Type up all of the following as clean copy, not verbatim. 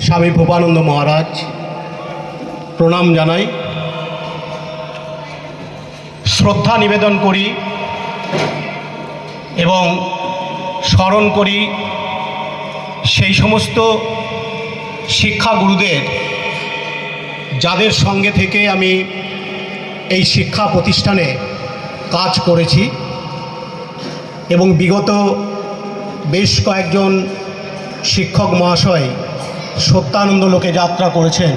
স্বামী ভূপানন্দ মহারাজ প্রণাম জানাই, শ্রদ্ধা নিবেদন করি এবং স্মরণ করি সেই সমস্ত শিক্ষাগুরুদের যাদের সঙ্গে থেকে আমি এই শিক্ষা প্রতিষ্ঠানে কাজ করেছি এবং বিগত বেশ কয়েকজন শিক্ষক মহাশয় সত্যানন্দ লোকে যাত্রা করেছেন,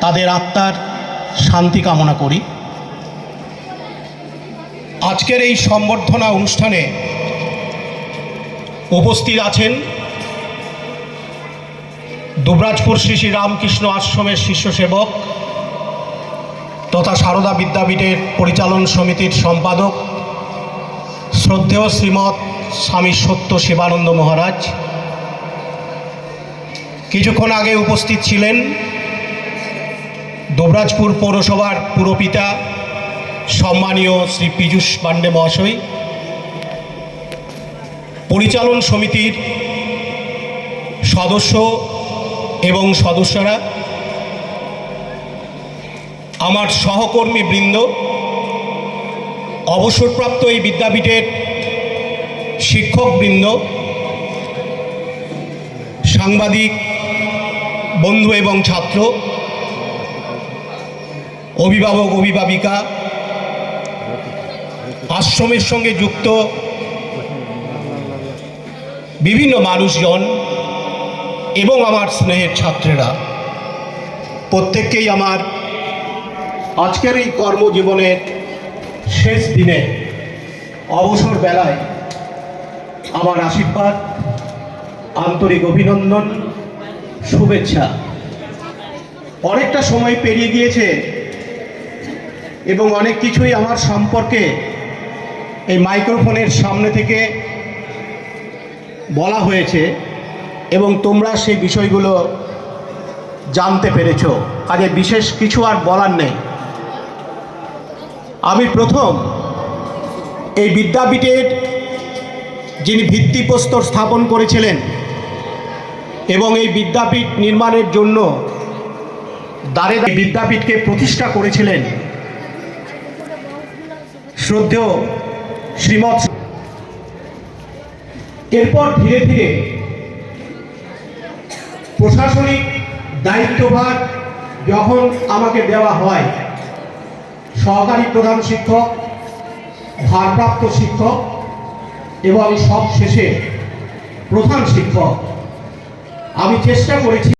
তাদের আত্মার শান্তি কামনা করি। আজকের এই সম্বর্ধনা অনুষ্ঠানে উপস্থিত আছেন দুবরাজপুর শ্রী শ্রী রামকৃষ্ণ আশ্রমের শিষ্য সেবক তথা সারদা বিদ্যাপীঠের পরিচালন সমিতির সম্পাদক শ্রদ্ধেয় শ্রীমৎ স্বামী সত্য শিবানন্দ মহারাজ। কিছুক্ষণ আগে উপস্থিত ছিলেন দুবরাজপুর পৌরসভার পুরপিতা সম্মানীয় শ্রী পীযূষ পাণ্ডে মহাশয়, পরিচালন সমিতির সদস্য এবং সদস্যরা, আমার সহকর্মী বৃন্দ, অবসরপ্রাপ্ত এই বিদ্যাপীঠের শিক্ষকবৃন্দ, সাংবাদিক বন্ধু এবং ছাত্র, অভিভাবক অভিভাবিকা, আশ্রমের সঙ্গে যুক্ত বিভিন্ন মানুষজন এবং আমার স্নেহের ছাত্রেরা, প্রত্যেককেই আমার আজকের এই কর্মজীবনের শেষ দিনে অবসর বেলায় আমার আশীর্বাদ, আন্তরিক অভিনন্দন, শুভেচ্ছা। অনেকটা সময় পেরিয়ে গিয়েছে এবং অনেক কিছুই আমার সম্পর্কে এই মাইক্রোফোনের সামনে থেকে বলা হয়েছে এবং তোমরা সেই বিষয়গুলো জানতে পেরেছ, কাজে বিশেষ কিছু আর বলার নেই। আমি প্রথম এই বিদ্যাপীঠের যিনি ভিত্তিপ্রস্তর স্থাপন করেছিলেন এবং এই বিদ্যাপীঠ নির্মাণের জন্য দ্বারে বিদ্যাপীঠকে প্রতিষ্ঠা করেছিলেন শ্রদ্ধেয় শ্রীমৎ। এরপর ধীরে ধীরে প্রশাসনিক দায়িত্বভার যখন আমাকে দেওয়া হয়, সহকারী প্রধান শিক্ষক, ভারপ্রাপ্ত শিক্ষক এবং সব শেষে প্রধান শিক্ষক, আমি চেষ্টা করেছি